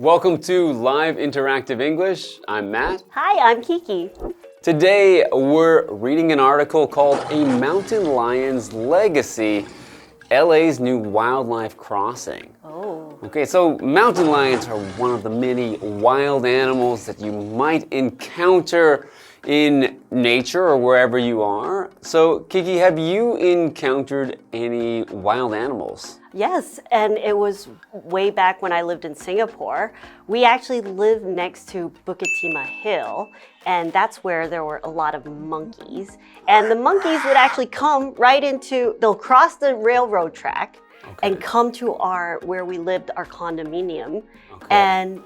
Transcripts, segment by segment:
Welcome to Live Interactive English. I'm Matt. Hi, I'm Kiki. Today we're reading an article called A Mountain Lion's Legacy, LA's New Wildlife Crossing. Oh. Okay, so mountain lions are one of the many wild animals that you might encounter in nature or wherever you are. So, Kiki, have you encountered any wild animals? Yes, and it was way back when I lived in Singapore. We actually lived next to Bukit Timah Hill, and that's where there were a lot of monkeys. And the monkeys would actually come they'll cross the railroad track and come to where we lived, our condominium, and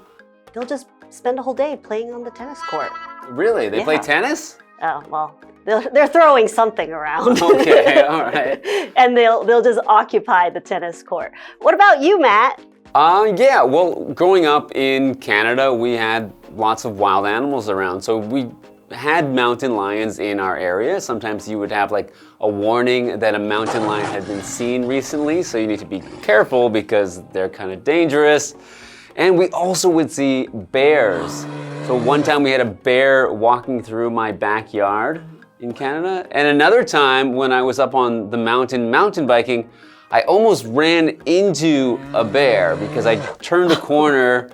they'll just spend a whole day playing on the tennis court. Really? They play tennis? Oh, well, they're throwing something around. Okay, all right. And they'll just occupy the tennis court. What about you, Matt? Yeah, well, growing up in Canada, we had lots of wild animals around. So we had mountain lions in our area. Sometimes you would have like a warning that a mountain lion had been seen recently. So you need to be careful because they're kind of dangerous. And we also would see bears. So one time we had a bear walking through my backyard in Canada. And another time when I was up on the mountain biking, I almost ran into a bear because I turned a corner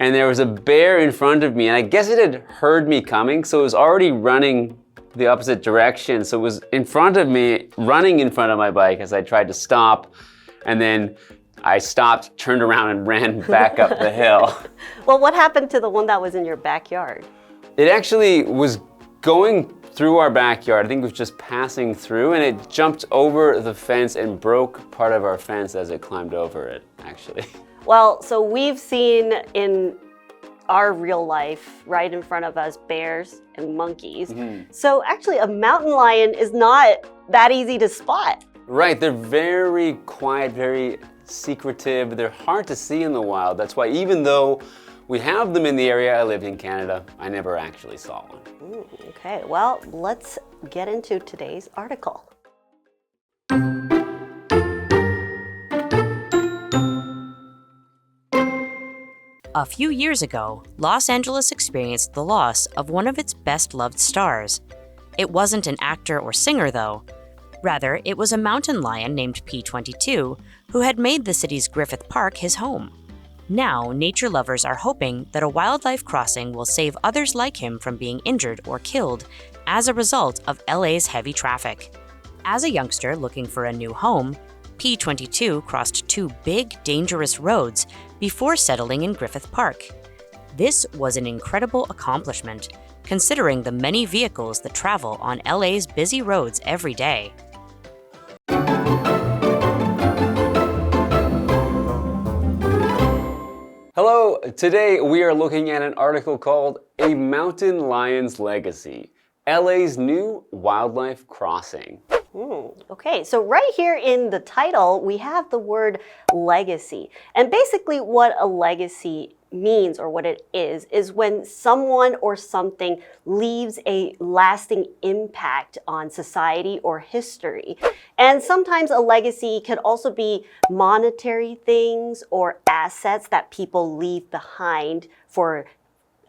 and there was a bear in front of me. And I guess it had heard me coming, so it was already running the opposite direction. So it was in front of me, running in front of my bike as I tried to stop. And then I stopped, turned around, and ran back up the hill. Well, what happened to the one that was in your backyard? It actually was going through our backyard. I think it was just passing through, and it jumped over the fence and broke part of our fence as it climbed over it, actually. Well, so we've seen in our real life, right in front of us, bears and monkeys. So actually, a mountain lion is not that easy to spot. Right, they're very quiet, very secretive. They're hard to see in the wild. That's why even though we have them in the area I lived in Canada, I never actually saw one. Okay, well, let's get into today's article. A few years ago, Los Angeles experienced the loss of one of its best-loved stars. It wasn't an actor or singer, though. Rather, it was a mountain lion named P22 who had made the city's Griffith Park his home. Now, nature lovers are hoping that a wildlife crossing will save others like him from being injured or killed as a result of LA's heavy traffic. As a youngster looking for a new home, P22 crossed two big, dangerous roads before settling in Griffith Park. This was an incredible accomplishment, considering the many vehicles that travel on LA's busy roads every day. Hello, today we are looking at an article called A Mountain Lion's Legacy, LA's New Wildlife Crossing. Okay, so right here in the title, we have the word legacy. And basically what a legacy means, or what it is when someone or something leaves a lasting impact on society or history. And sometimes a legacy could also be monetary things or assets that people leave behind for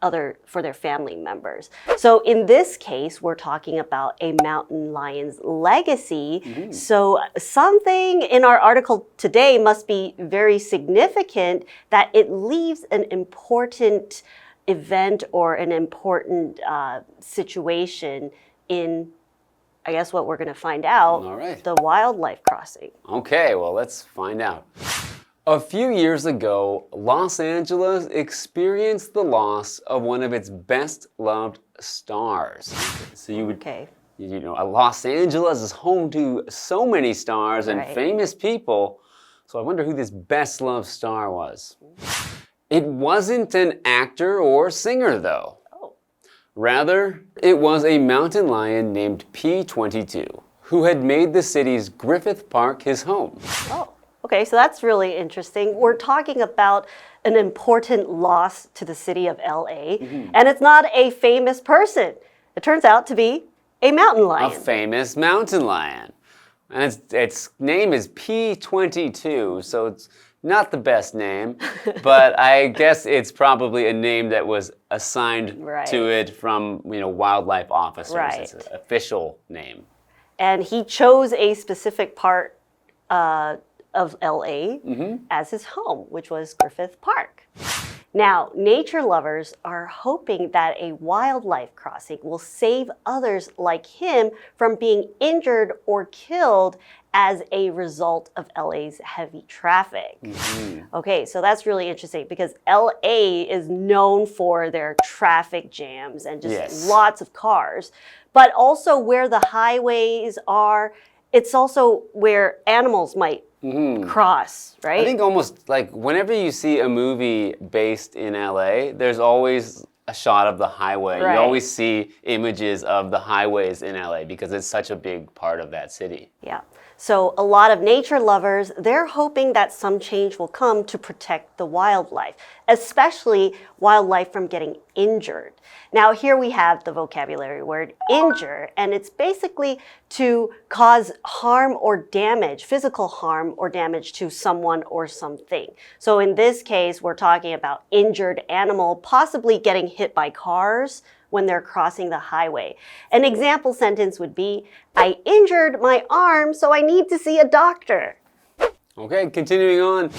their family members. So in this case, we're talking about a mountain lion's legacy. So something in our article today must be very significant, that it leaves an important event or an important situation in, I guess, what we're going to find out, the wildlife crossing. Okay, well, let's find out. A few years ago, Los Angeles experienced the loss of one of its best-loved stars. So you know, Los Angeles is home to so many stars and famous people. So I wonder who this best-loved star was. It wasn't an actor or singer, though. Rather, it was a mountain lion named P22, who had made the city's Griffith Park his home. Okay, so that's really interesting. We're talking about an important loss to the city of LA, and it's not a famous person. It turns out to be a mountain lion. A famous mountain lion. And its name is P22, so it's not the best name, but I guess it's probably a name that was assigned to it from, wildlife officers. It's an official name. And he chose a specific part of LA as his home, which was Griffith Park. Now, nature lovers are hoping that a wildlife crossing will save others like him from being injured or killed as a result of LA's heavy traffic. Okay, so that's really interesting because LA is known for their traffic jams and just lots of cars, but also where the highways are, it's also where animals might cross, right? I think almost like whenever you see a movie based in LA, there's always a shot of the highway. You always see images of the highways in LA because it's such a big part of that city. Yeah. So a lot of nature lovers, they're hoping that some change will come to protect the wildlife, especially wildlife from getting injured. Now here we have the vocabulary word injure, and it's basically to cause harm or damage, physical harm or damage to someone or something. So in this case, we're talking about injured animal possibly getting hit by cars when they're crossing the highway. An example sentence would be, I injured my arm, so I need to see a doctor. Okay, continuing on.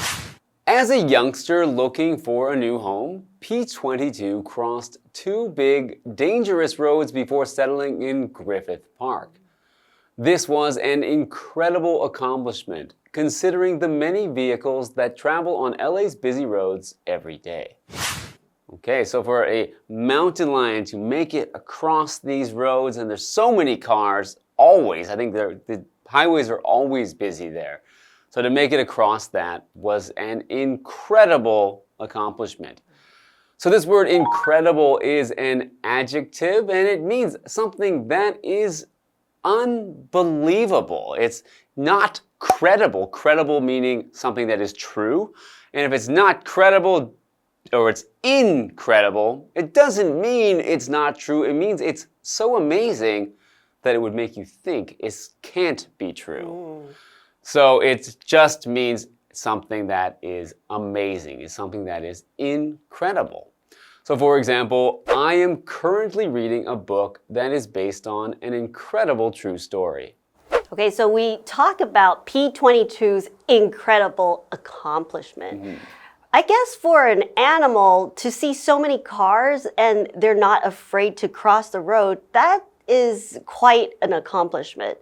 As a youngster looking for a new home, P22 crossed two big, dangerous roads before settling in Griffith Park. This was an incredible accomplishment, considering the many vehicles that travel on LA's busy roads every day. Okay, so for a mountain lion to make it across these roads, and there's so many cars, always, I think the highways are always busy there. So to make it across that was an incredible accomplishment. So this word incredible is an adjective, and it means something that is unbelievable. It's not credible. Credible meaning something that is true. And if it's not credible, or it's incredible, it doesn't mean it's not true. It means it's so amazing that it would make you think it can't be true. So it just means something that is amazing. It's something that is incredible. So for example, I am currently reading a book that is based on an incredible true story. Okay, so we talk about P22's incredible accomplishment. I guess for an animal to see so many cars and they're not afraid to cross the road, that is quite an accomplishment.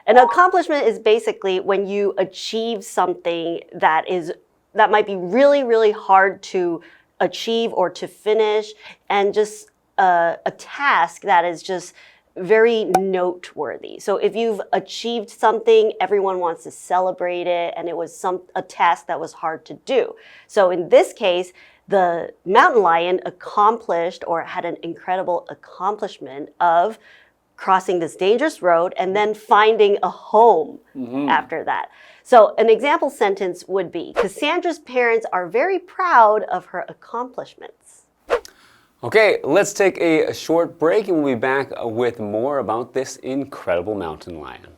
An accomplishment is basically when you achieve something that might be really, really hard to achieve or to finish, and just a task that is just very noteworthy. So if you've achieved something, everyone wants to celebrate it, and it was a task that was hard to do. So in this case, the mountain lion accomplished or had an incredible accomplishment of crossing this dangerous road and then finding a home after that. So an example sentence would be, Cassandra's parents are very proud of her accomplishments. Okay, let's take a short break and we'll be back with more about this incredible mountain lion.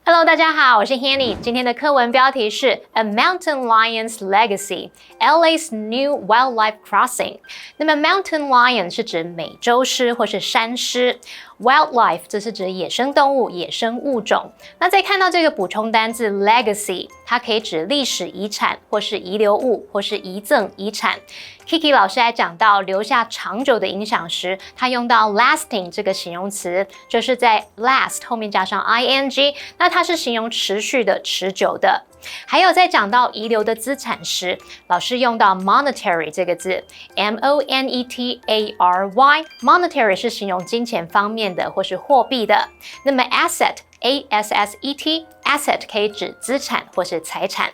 Hello， 大家好，我是 Hanny。今天的课文标题是 A Mountain Lion's Legacy, LA's New Wildlife Crossing。那么 Mountain Lion 是指美洲狮或是山狮。Wildlife 这是指野生动物、野生物种。那再看到这个补充单字 legacy， 它可以指历史遗产，或是遗留物，或是遗赠遗产。Kiki 老师还讲到留下长久的影响时，他用到 lasting 这个形容词，就是在 last 后面加上 ing， 那它是形容持续的、持久的。还有在讲到遗留的资产时，老师用到 monetary 这个字 monetary，monetary 是形容金钱方面的或是货币的。那么 asset asset 可以指资产或是财产。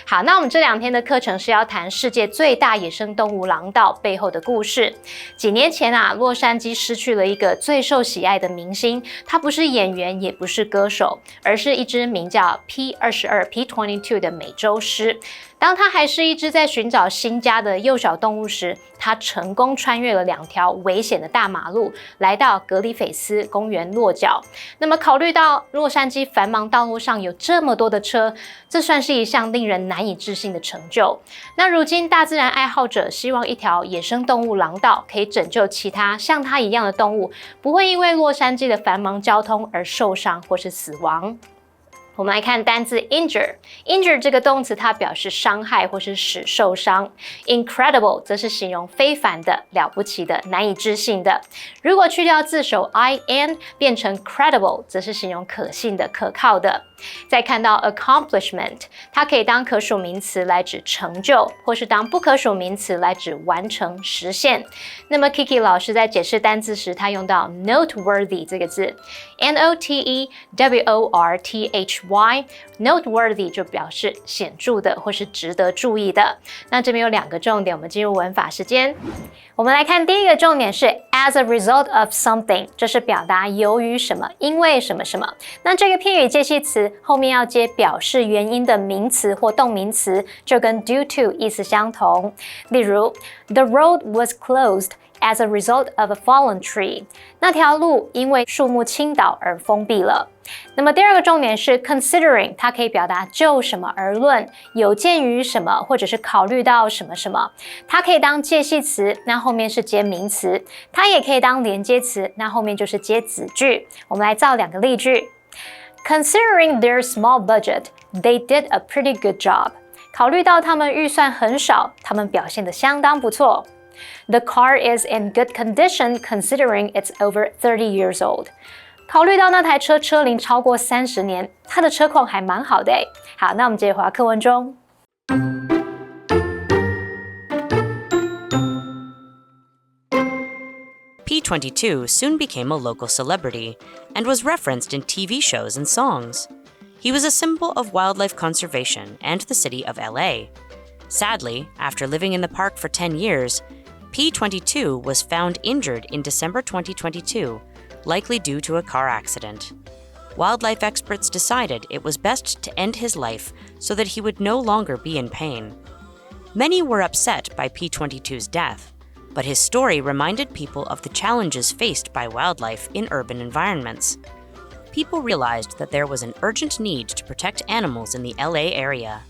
好，那我们这2天的课程是要谈世界最大野生动物廊道背后的故事。几年前啊，洛杉矶失去了一个最受喜爱的明星，他不是演员，也不是歌手，而是一只名叫 P22 的美洲狮。当它还是一只在寻找新家的幼小动物时，它成功穿越了2条危险的大马路，来到格里菲斯公园落脚。那么考虑到洛杉矶繁忙道路上有这么多的车，这算是一项令人难以置信的成就。那如今大自然爱好者希望一条野生动物廊道可以拯救其他像它一样的动物，不会因为洛杉矶的繁忙交通而受伤或是死亡。我们来看单字 injure。injure 这个动词，它表示伤害或是使受伤。incredible 则是形容非凡的、了不起的、难以置信的。如果去掉字首 in， 变成 credible， 则是形容可信的、可靠的。再看到 accomplishment， 它可以当可数名词来指成就，或是当不可数名词来指完成、实现。那么 Kiki 老师在解释单字时，他用到 noteworthy 这个字 ，noteworthy，noteworthy 就表示显著的或是值得注意的。那这边有2个重点，我们进入文法时间。我们来看第一个重点是 as a result of something， 这是表达由于什么、因为什么什么。那这个片语介系词后面要接表示原因的名词或动名词，就跟 due to 意思相同。例如 ，the road was closed as a result of a fallen tree， 那条路因为树木倾倒而封闭了。那么第2个重点是 considering， 它可以表达就什么而论，有鉴于什么，或者是考虑到什么什么。它可以当介系词，那后面是接名词；它也可以当连接词，那后面就是接子句。我们来造2个例句。Considering their small budget, they did a pretty good job. 考虑到他们预算很少，他们表现得相当不错。The car is in good condition considering it's over 30 years old. 考虑到那台车车龄超过30年，它的车况还蛮好的诶。好，那我们接着回到课文中。P22 soon became a local celebrity and was referenced in TV shows and songs. He was a symbol of wildlife conservation and the city of LA. Sadly, after living in the park for 10 years, P22 was found injured in December 2022, likely due to a car accident. Wildlife experts decided it was best to end his life so that he would no longer be in pain. Many were upset by P22's death, but his story reminded people of the challenges faced by wildlife in urban environments. People realized that there was an urgent need to protect animals in the LA area.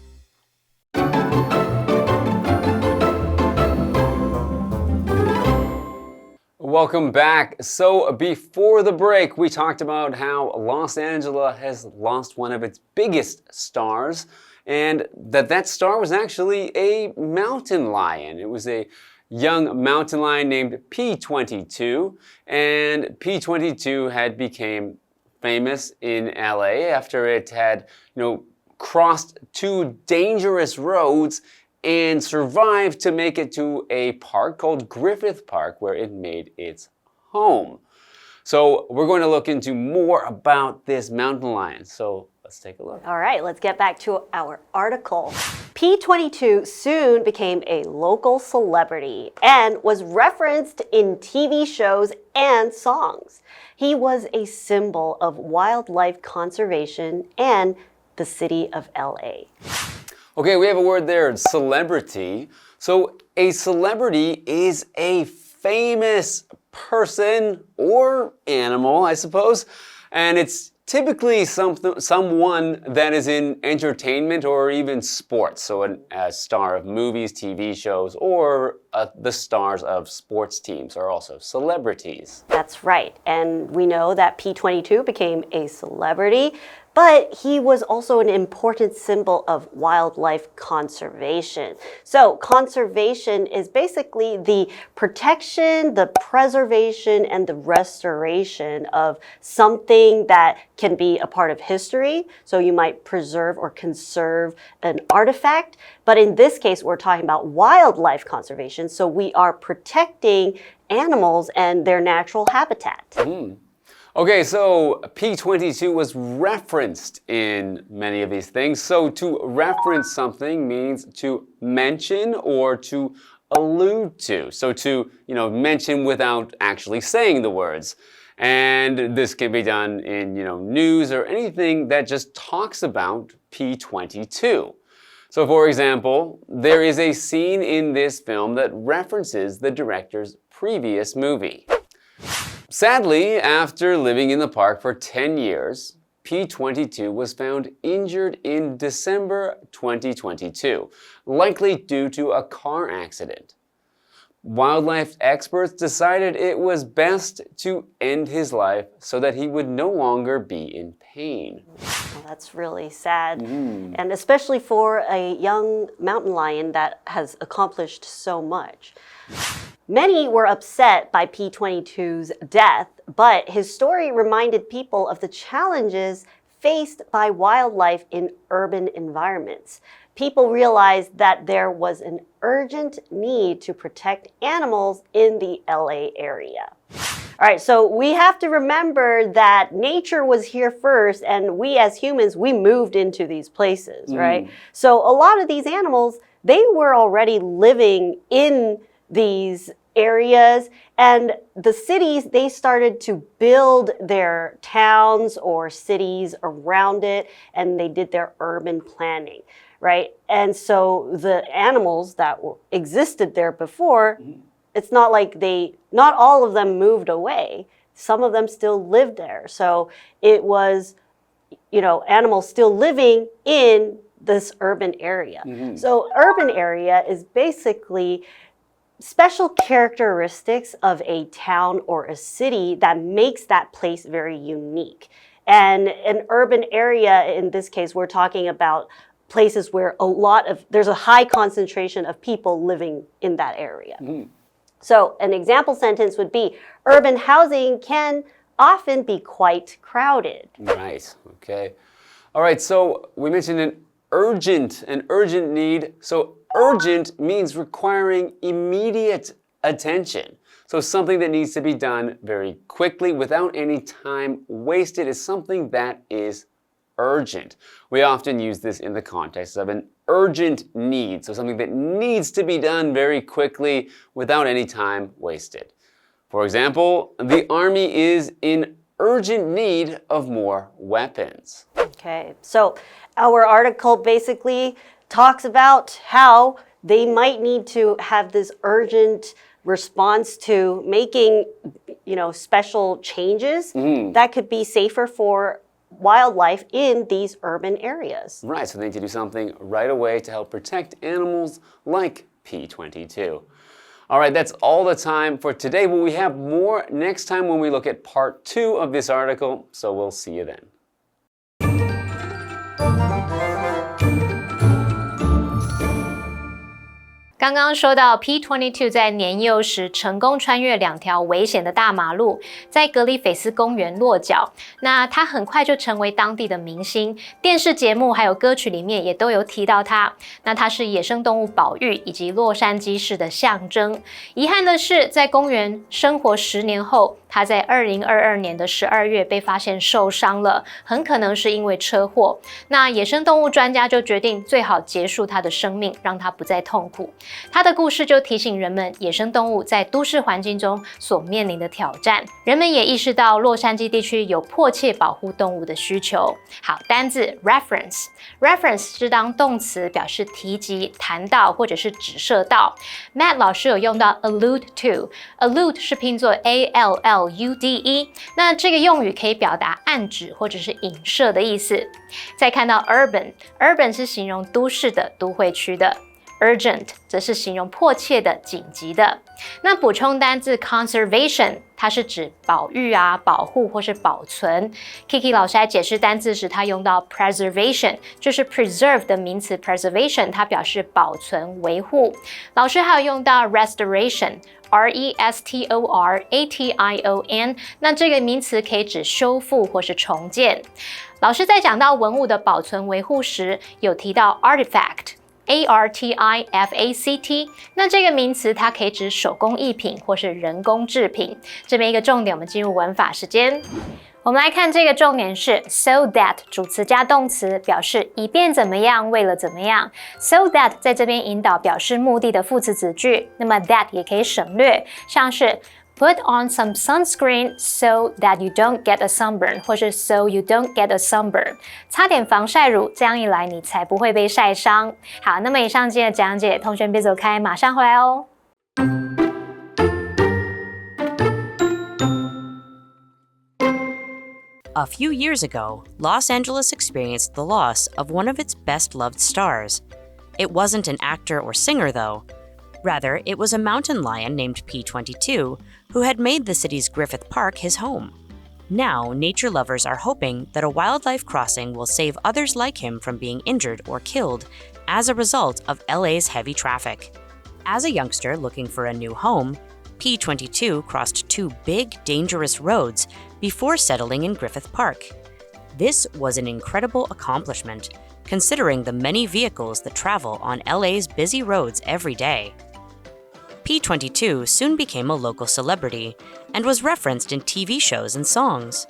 Welcome back. So before the break, we talked about how Los Angeles has lost one of its biggest stars, and that star was actually a mountain lion. It was a young mountain lion named P22, and P22 had become famous in LA after it had, crossed 2 dangerous roads and survived to make it to a park called Griffith Park, where it made its home. So we're going to look into more about this mountain lion. So let's take a look. All right, let's get back to our article. P22 soon became a local celebrity and was referenced in TV shows and songs. He was a symbol of wildlife conservation and the city of LA. Okay, we have a word there, celebrity. So a celebrity is a famous person or animal, I suppose, and it's typically someone that is in entertainment or even sports. So a star of movies, TV shows, or the stars of sports teams are also celebrities. That's right. And we know that P22 became a celebrity, but he was also an important symbol of wildlife conservation. So conservation is basically the protection, the preservation, and the restoration of something that can be a part of history. So you might preserve or conserve an artifact. But in this case, we're talking about wildlife conservation. So we are protecting animals and their natural habitat. Okay, so P22 was referenced in many of these things. So to reference something means to mention or to allude to. So to, mention without actually saying the words. And this can be done in, news or anything that just talks about P22. So for example, there is a scene in this film that references the director's previous movie. Sadly, after living in the park for 10 years, P22 was found injured in December 2022, likely due to a car accident. Wildlife experts decided it was best to end his life so that he would no longer be in pain. Well, that's really sad. And especially for a young mountain lion that has accomplished so much. Many were upset by P22's death, but his story reminded people of the challenges faced by wildlife in urban environments. People realized that there was an urgent need to protect animals in the LA area. All right, so we have to remember that nature was here first, and we as humans, we moved into these places, right? So a lot of these animals, they were already living in these areas, and the cities, they started to build their towns or cities around it, and they did their urban planning, right? And so the animals that existed there before, it's not like not all of them moved away. Some of them still lived there. So it was, animals still living in this urban area. So urban area is basically special characteristics of a town or a city that makes that place very unique. And an urban area, in this case, we're talking about places where there's a high concentration of people living in that area. So an example sentence would be, urban housing can often be quite crowded. Right, okay. All right, so we mentioned an urgent need. So urgent means requiring immediate attention. So something that needs to be done very quickly without any time wasted is something that is urgent. We often use this in the context of an urgent need, so something that needs to be done very quickly without any time wasted. For example, the army is in urgent need of more weapons. Okay, so our article basically talks about how they might need to have this urgent response to making, special changes that could be safer for wildlife in these urban areas. Right, so they need to do something right away to help protect animals like P22. All right, that's all the time for today, but we have more next time when we look at part 2 of this article, so we'll see you then. 刚刚说到 P22 在年幼时成功穿越2条危险的大马路，在格里菲斯公园落脚。那他很快就成为当地的明星，电视节目还有歌曲里面也都有提到他。那他是野生动物保育以及洛杉矶市的象征。遗憾的是，在公园生活10年后，他在2022年的12月被发现受伤了，很可能是因为车祸。那野生动物专家就决定最好结束他的生命，让他不再痛苦。他的故事就提醒人们，野生动物在都市环境中所面临的挑战。人们也意识到洛杉矶地区有迫切保护动物的需求。好，单字 reference 是当动词，表示提及、谈到或者是指涉到。Matt 老师有用到 allude to，allude 是拼作 ALLUDE， 那这个用语可以表达暗指或者是影射的意思。再看到 urban 是形容都市的、都会区的。Urgent 则是形容迫切的、紧急的。那补充单字 conservation， 它是指保育啊、保护或是保存。Kiki 老师在解释单字时，他用到 preservation， 就是 preserve 的名词 preservation， 它表示保存、维护。老师还有用到 restoration，RESTORATION， 那这个名词可以指修复或是重建。老师在讲到文物的保存维护时，有提到 artifact。ARTIFACT， 那这个名词它可以指手工艺品或是人工制品。这边一个重点，我们进入文法时间。我们来看这个重点是 so that 主词加动词，表示以便怎么样，为了怎么样。so that 在这边引导表示目的的副词子句，那么 that 也可以省略，像是 Put on some sunscreen so that you don't get a sunburn， 或是 so you don't get a sunburn。擦点防晒乳，这样一来你才不会被晒伤。好，那么以上今天的讲解，同学别走开，马上回来哦。A few years ago, Los Angeles experienced the loss of one of its best-loved stars. It wasn't an actor or singer, though. Rather, it was a mountain lion named P22 who had made the city's Griffith Park his home. Now, nature lovers are hoping that a wildlife crossing will save others like him from being injured or killed as a result of LA's heavy traffic. As a youngster looking for a new home, P22 crossed two big, dangerous roads before settling in Griffith Park. This was an incredible accomplishment, considering the many vehicles that travel on LA's busy roads every day. P22 soon became a local celebrity and was referenced in TV shows and songs.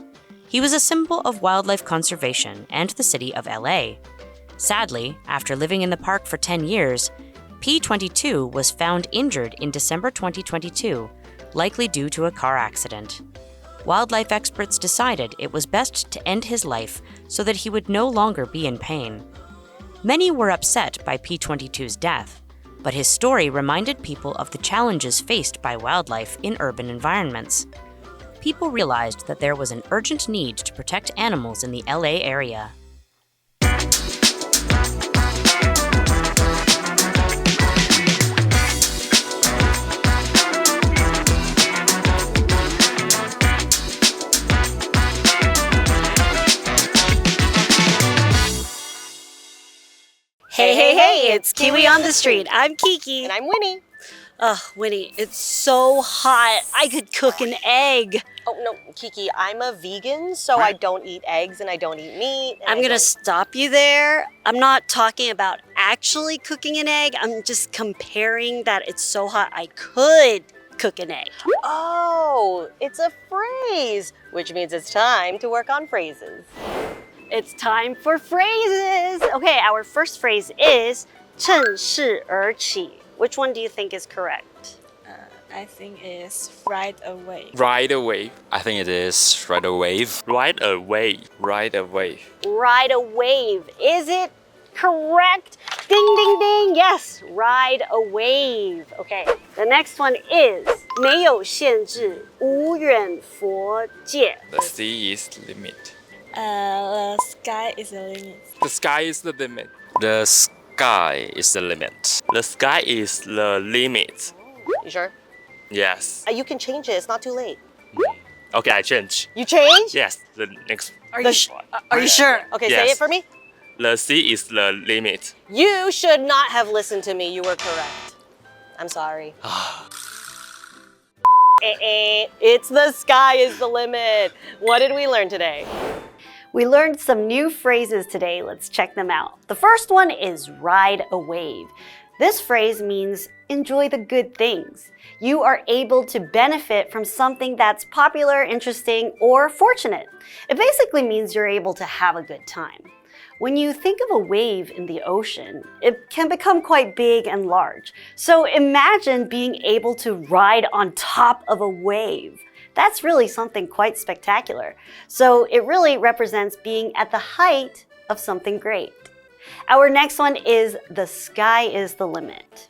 He was a symbol of wildlife conservation and the city of LA. Sadly, after living in the park for 10 years, P22 was found injured in December 2022, likely due to a car accident. Wildlife experts decided it was best to end his life so that he would no longer be in pain. Many were upset by P22's death, but his story reminded people of the challenges faced by wildlife in urban environments. People realized that there was an urgent need to protect animals in the LA area. Hey, it's Kiwi on the street. I'm Kiki. And I'm Winnie. Ugh, Winnie, it's so hot. I could cook an egg. Oh, no, Kiki, I'm a vegan, so I don't eat eggs and I don't eat meat. I'm gonna stop you there. I'm not talking about actually cooking an egg. I'm just comparing that it's so hot I could cook an egg. Oh, it's a phrase, which means it's time to work on phrases. It's time for phrases. Okay, our first phrase is 趁势而起. Which one do you think is correct? I think it's right away. Ride a wave. I think it is ride a wave. Ride a wave. Ride a wave. Ride a wave. Is it correct? Ding, ding, ding. Yes, ride a wave. Okay, the next one is 没有限制，无远佛界. The sea is the limit. The sky is the limit. The sky is the limit. The sky is the limit. The sky is the limit. You sure? Yes. You can change it. It's not too late. Okay, I change. You change? Yes, the next Are you sure? Okay, Yes. say it for me. The sea is the limit. You should not have listened to me. You were correct. I'm sorry. It's the sky is the limit. What did we learn today? We learned some new phrases today. Let's check them out. The first one is ride a wave. This phrase means enjoy the good things. You are able to benefit from something that's popular, interesting, or fortunate. It basically means you're able to have a good time. When you think of a wave in the ocean, it can become quite big and large. So imagine being able to ride on top of a wave. That's really something quite spectacular. So it really represents being at the height of something great. Our next one is the sky is the limit.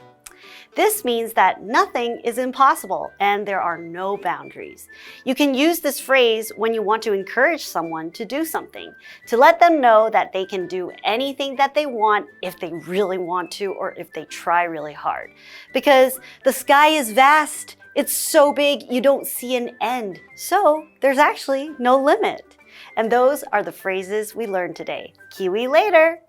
This means that nothing is impossible and there are no boundaries. You can use this phrase when you want to encourage someone to do something, to let them know that they can do anything that they want if they really want to or if they try really hard. Because the sky is vast. It's so big you don't see an end. So there's actually no limit. And those are the phrases we learned today. Kiwi later.